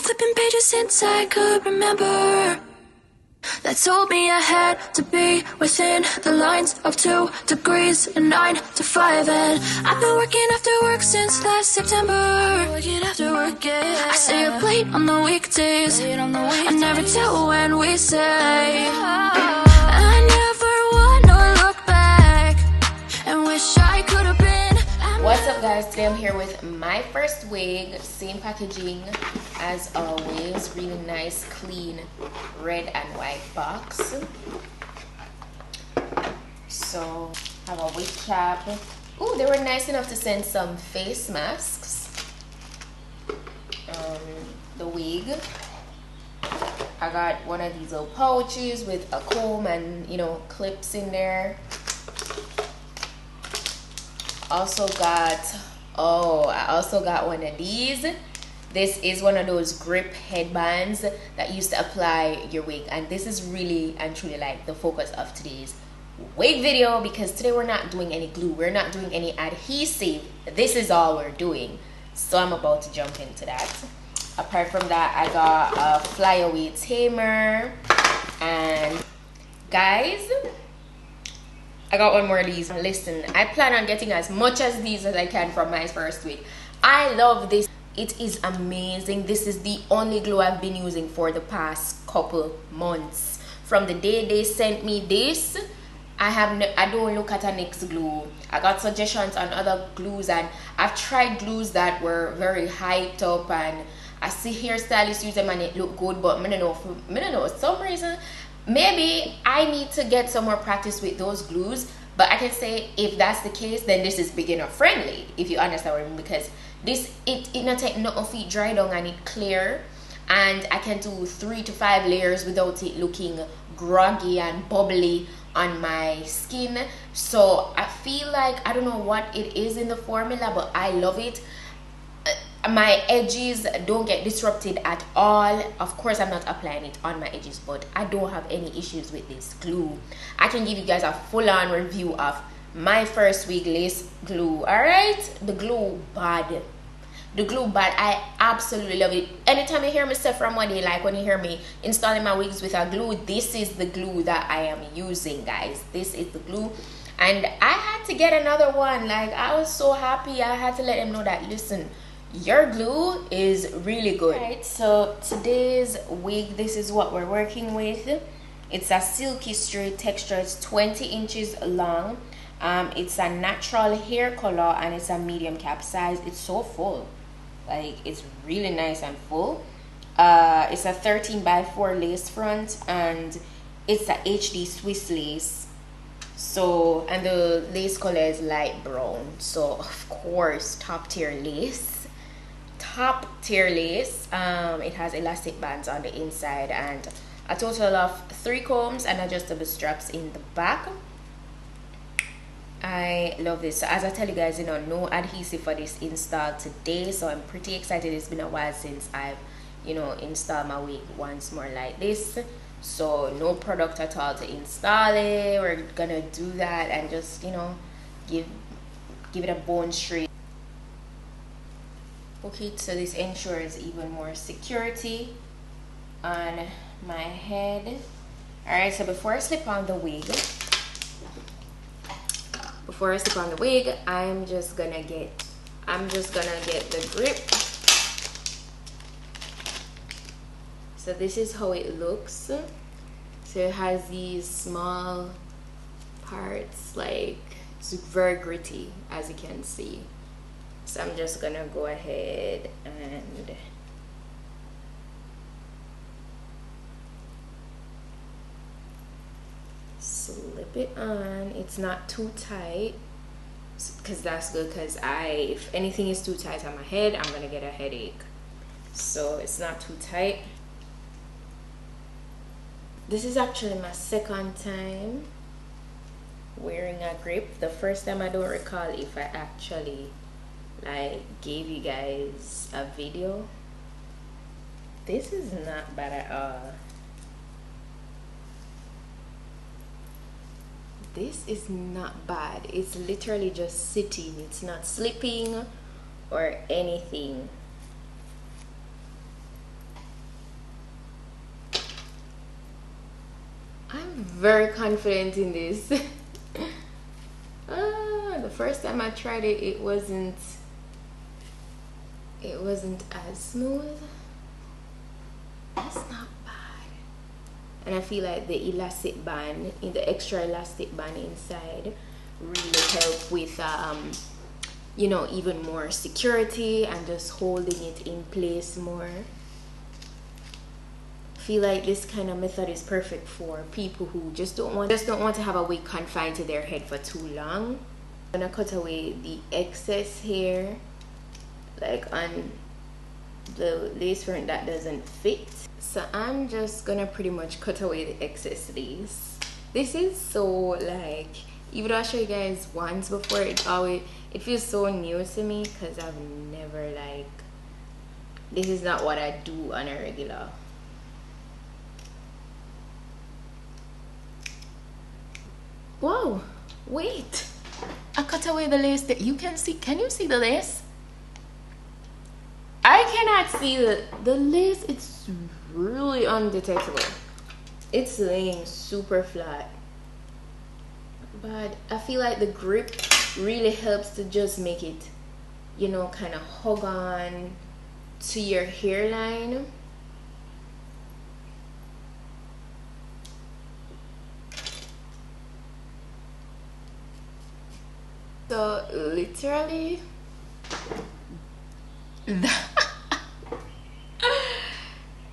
flipping pages since I could remember, that told me I had to be within the lines of 2 degrees and 9 to 5. And I've been working after work since last September. Working after work, yeah. I stay up late on the weekdays. I never tell when we say. I never wanna look back and wish I could have been. What's up, guys? Today I'm here with Myfirstwig, same packaging as always, really nice clean red and white box. So have a wig cap. Ooh, they were nice enough to send some face masks. The wig, I got one of these little pouches with a comb and, you know, clips in there. I also got one of these. This is one of those grip headbands that used to apply your wig, and this is really and truly like the focus of today's wig video, because today we're not doing any glue, we're not doing any adhesive. This is all we're doing, so I'm about to jump into that. Apart from that, I got a flyaway tamer, and guys, I got one more of these. Listen, I plan on getting as much as these as I can from Myfirstwig. I love this. It is amazing. This is the only glue I've been using for the past couple months. From the day they sent me this, I don't look at a next glue. I got suggestions on other glues, and I've tried glues that were very hyped up, and I see hairstylists use them and it look good, but I don't know for some reason. Maybe I need to get some more practice with those glues, but I can say if that's the case, then this is beginner friendly, if you understand what I mean, because this it not take no feet dry down and it clear, and I can do 3 to 5 layers without it looking groggy and bubbly on my skin. So I feel like, I don't know what it is in the formula, but I love it. My edges don't get disrupted at all. Of course, I'm not applying it on my edges, but I don't have any issues with this glue. I can give you guys a full-on review of Myfirstwig lace glue. All right, the glue bad. I absolutely love it. Anytime you hear me say from one day, like when you hear me installing my wigs with a glue, this is the glue that I am using, guys. This is the glue. And I had to get another one. Like, I was so happy. I had to let them know that, listen, your glue is really good. Right, so today's wig, this is what we're working with. It's a silky straight texture. It's 20 inches long. It's a natural hair color, and it's a medium cap size. It's so full, like it's really nice and full. It's a 13x4 lace front, and it's a HD Swiss lace. So, and the lace color is light brown, so of course top tier lace. It has elastic bands on the inside and a total of 3 combs and adjustable straps in the back. I love this. So as I tell you guys, you know, no adhesive for this install today, so I'm pretty excited. It's been a while since I've, you know, installed my wig once more like this, so no product at all to install it. We're gonna do that and just, you know, give it a bone straight. Okay, so this ensures even more security on my head. All right, so before I slip on the wig, I'm just gonna get the grip. So this is how it looks. So it has these small parts, like it's very gritty, as you can see. So I'm just gonna go ahead and slip it on. It's not too tight, because that's good, because if anything is too tight on my head, I'm gonna get a headache. So it's not too tight. This is actually my second time wearing a grip. The first time, I don't recall if I actually like gave you guys a video. This is not bad at all. This is not bad. It's literally just sitting. It's not slipping or anything. I'm very confident in this. The first time I tried it, it wasn't as smooth. That's not bad. And I feel like the elastic band, in the extra elastic band inside, really help with you know, even more security and just holding it in place more. I feel like this kind of method is perfect for people who just don't want to have a wig confined to their head for too long. I'm gonna cut away the excess hair, like on the lace front that doesn't fit. So I'm just gonna pretty much cut away the excess lace. This is so, like, even though I showed you guys once before, it feels so new to me because I've never, like, this is not what I do on a regular. Whoa, wait, I cut away the lace that you can see. Can you see the lace? I cannot see the lace. It's really undetectable. It's laying super flat, but I feel like the grip really helps to just make it, you know, kind of hug on to your hairline. So literally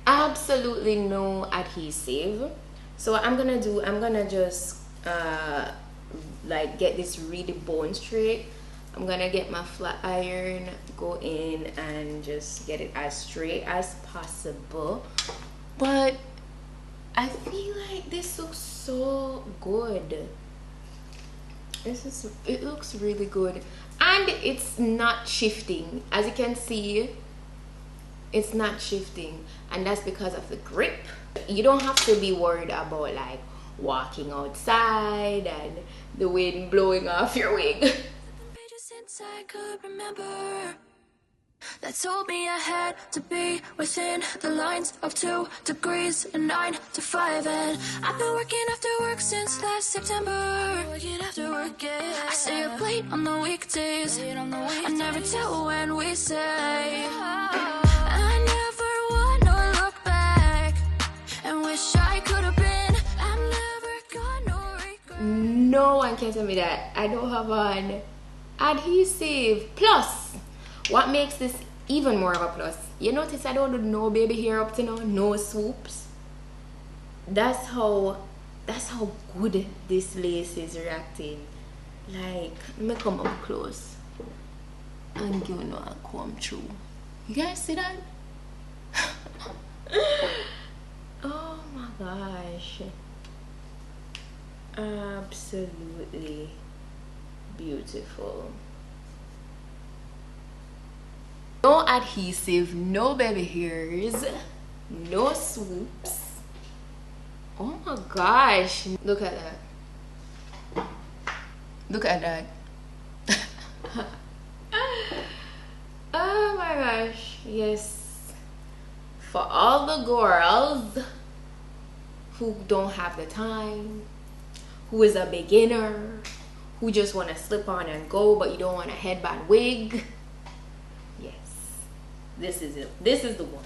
absolutely no adhesive. So what I'm gonna do, I'm gonna just like get this really bone straight. I'm gonna get my flat iron, go in and just get it as straight as possible. But I feel like this looks so good. It looks really good, and it's not shifting. As you can see, it's not shifting, and that's because of the grip. You don't have to be worried about like walking outside and the wind blowing off your wig. Since I could remember, that told me I had to be within the lines of 2 degrees and 9 to 5. And I've been working after work since last September. Working after work, yeah. I stay up late on the weekdays. I never tell when we say. I never wanna look back and wish I could have been. I've never got no regret. No one can tell me that I don't have an adhesive. Plus, what makes this even more of a plus, you notice I don't do no baby hair up to now, no swoops. That's how good this lace is reacting. Like, let me come up close and give you a comb through. You guys see that? Oh my gosh, absolutely beautiful. No adhesive, no baby hairs, no swoops. Oh my gosh, look at that. Look at that. Oh my gosh, yes. For all the girls who don't have the time, who is a beginner, who just want to slip on and go but you don't want a headband wig, yes, this is it. This is the one.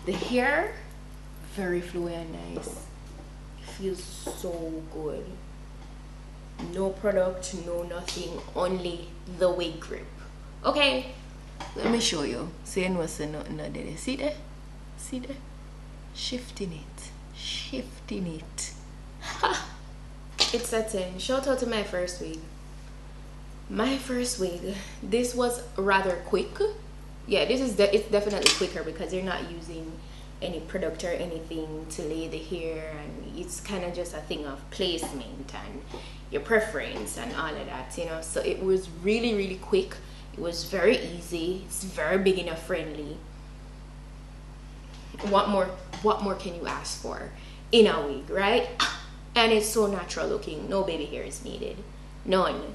The hair, very fluid and nice. It feels so good. No product, no nothing, only the wig grip. Okay, let me show you. See, what's nothing there. See there? See there? Shifting it. Shifting it. Ha! It's a 10. Shout out to Myfirstwig. Myfirstwig. This was rather quick. Yeah, this is it's definitely quicker because you're not using any product or anything to lay the hair, and it's kind of just a thing of placement and your preference and all of that, you know. So it was really quick. It was very easy. It's very beginner friendly. What more can you ask for in a wig, right? And it's so natural looking. No baby hair is needed. None.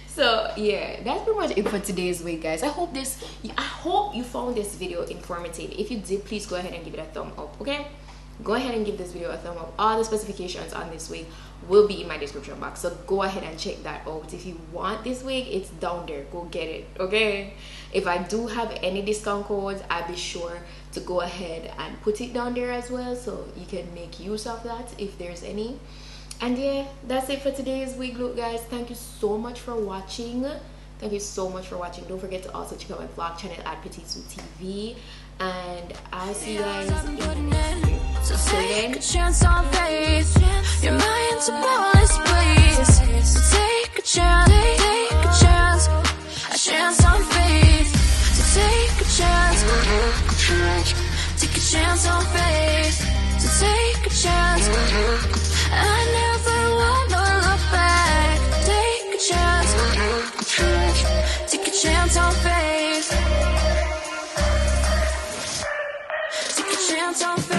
So yeah, that's pretty much it for today's wig, guys. I hope you found this video informative. If you did, please go ahead and give it a thumb up, okay? go ahead and give this video a thumb up. All the specifications on this wig will be in my description box, so go ahead and check that out. If you want this wig, it's down there, go get it, okay? If I do have any discount codes, I'll be sure to go ahead and put it down there as well, so you can make use of that if there's any. And yeah, that's it for today's wig look, guys. Thank you so much for watching. Thank you so much for watching. Don't forget to also check out my vlog channel at PETITE-SUE TV, and I'll see you guys in the next video. So take a chance on faith. Your mind's a ballast, please. So take a chance, a chance on faith. So take a chance, take a chance on faith. So take a chance. I never wanna look back. Take a chance, take a chance on faith. Take a chance on faith.